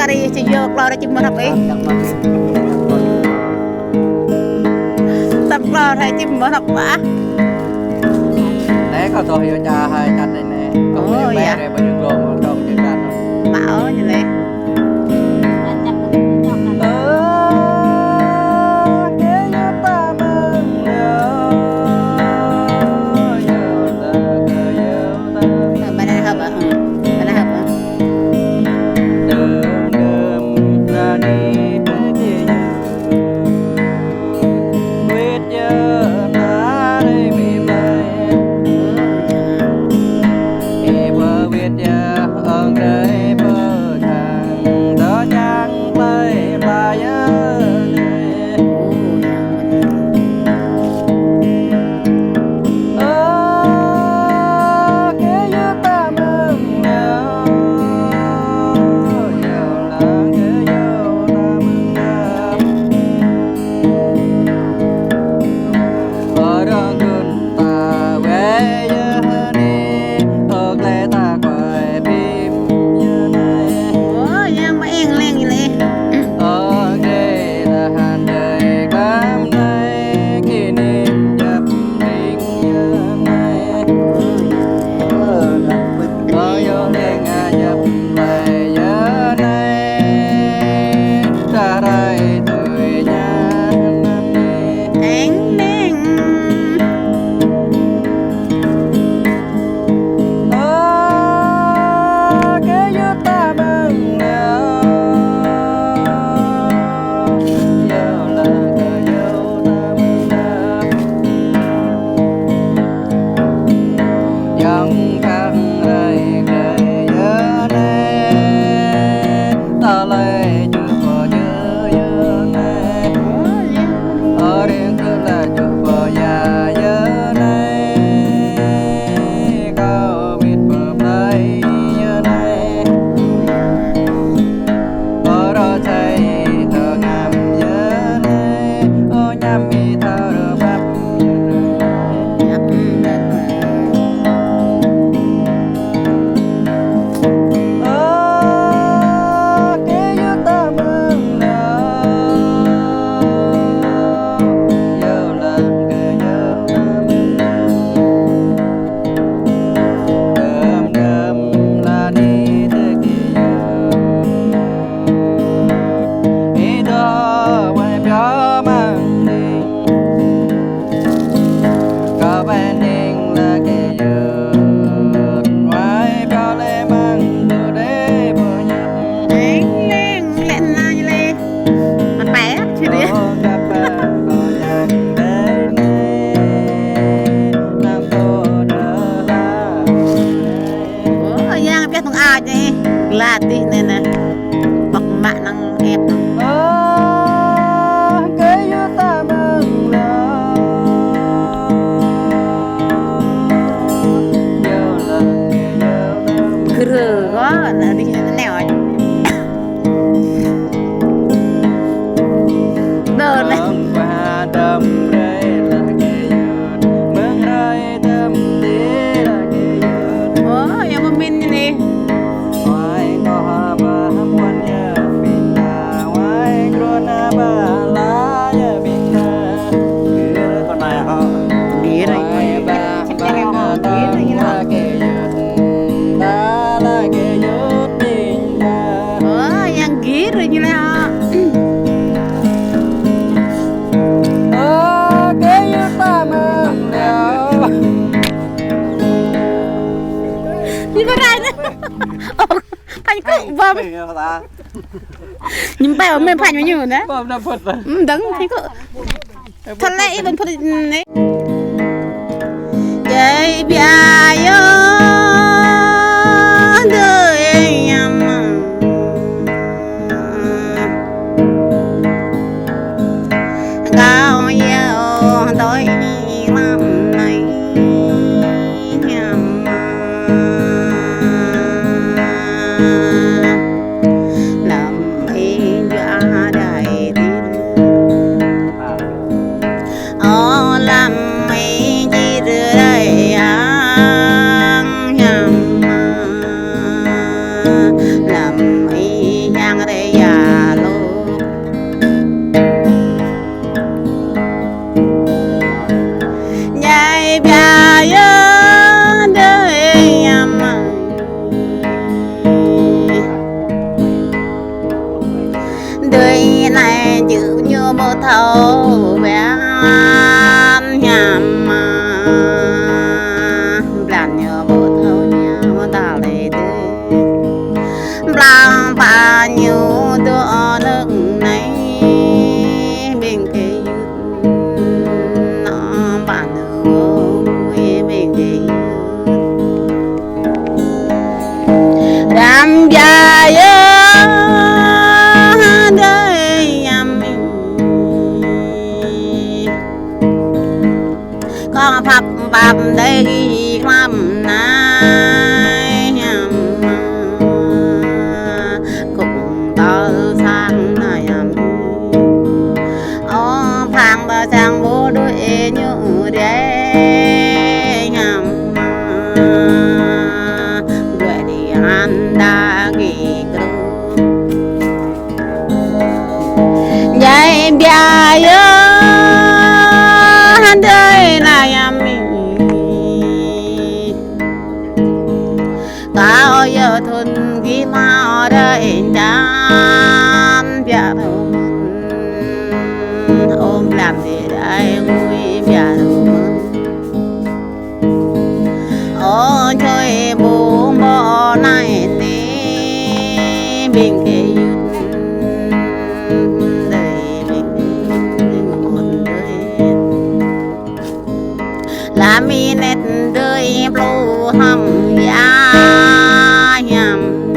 cà ri chỉ vô lo ra chim mơ hấp ấy tập lo ra chim mơ hấp vả đấy có tôi hiểu cha hai chặt này nè không có những bé này bao nhiêu luôn không chừng chặt bảo như này latih nena bak mak nang et gere quá là đi nèo đờ này bom nhưng bao mình phải nhiều nữa bom nó phật rồi đứng thì có thật lẽ bên phật này vậy bia yo đời nhầm cao yêu đôi làm này nhầm làm mấy gì rồi à đời này chịu như một thầu bé nhằm làm như một thầu nhau ta lấy tươi làm bao nhiêu đứa nước này bên kia nó bạn nữa bên kia đam dài đời mình con phập phập đây làm nay cũng tao sang này ô phang ba sang bố đôi như đấy đuổi đi ăn đã ghi dạy bia đời này mình cao giờ thôn khi mà ở đây chán bia thơm ôm làm gì đây vui bia thơm ôi chơi bố bò này nè bình kề là mi nét đời blue hầm ya nhầm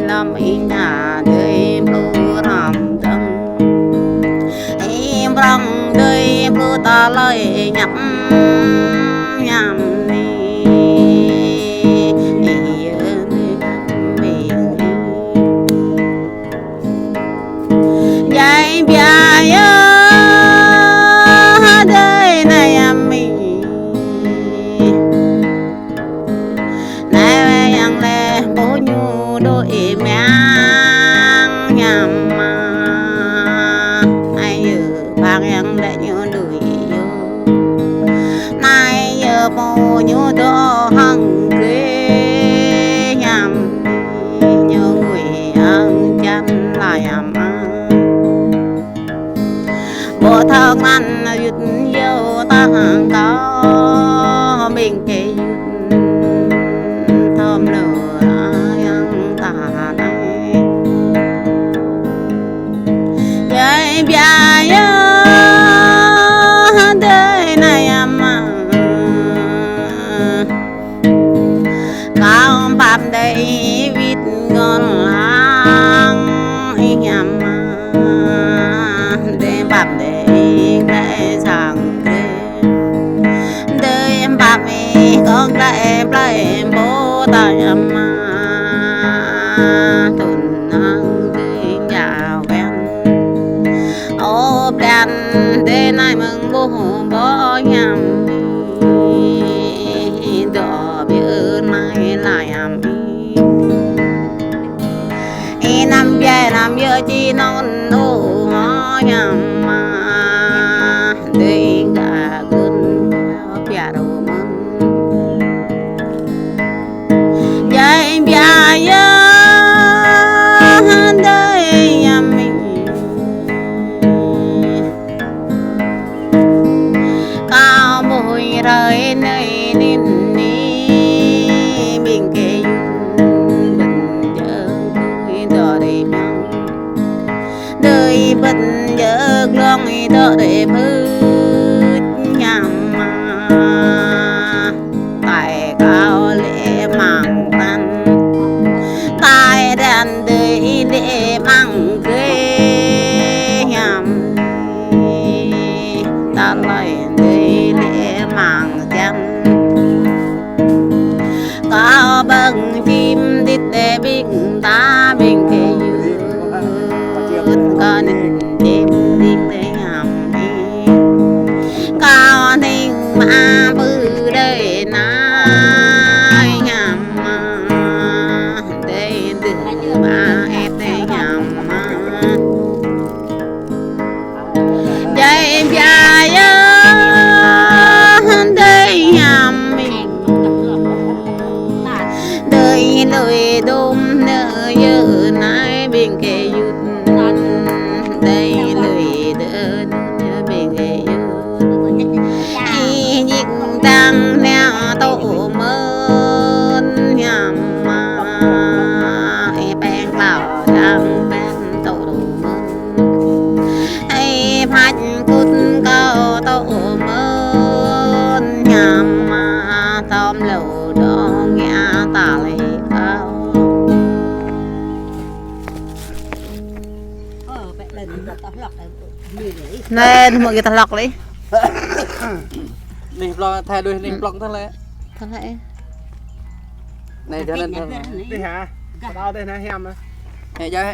làm nhà đời blue hầm tâm em rong đời blue ta lời nhắm nhầm dạy bia đời này mình này yang le bố nhu đôi mang nhầm ai giờ bang yang le nhu đôi này giờ bố nhu đôi hăng ghê nhầm nhớ người ăn chăn lại bộ thân anh dứt vô ta hàng có mình kề thơm lửa ăn ta này dạy bia đời này mà cao bám đây vịt ngon lang nhầm để bám để sang đời em bám con lại bố ta nhầm tuần ăn đi nhà quen ô đàn để nay mừng bố bố nhầm đỏ bữa nay lại năm về năm giờ chi non ô nhầm để cả cơn bia đồ mừng dạy bia đời mình cao môi rơi nơi nín mình kề bình giờ vui đỏ đầy mong đời bình giờ long đỏ đầy phước nhằm tại cao lễ mang văn tại đàn đời lễ mang ghê nhằm ta lời đời lễ mang chân cao bằng chim đít để bình ta bình kề có nên chim đít để nhằm cao nên mà bư đời nai nhằm để đừng mà ép để nhằm dạy dài đây nhằm đời lời đôm nợ giờ nay bên kề nên mọi người ta lọc lấy đi lo thay đuôi đi lọc thôi lẽ thật vậy này cho nên đi hả? Tao đây nè em. này cho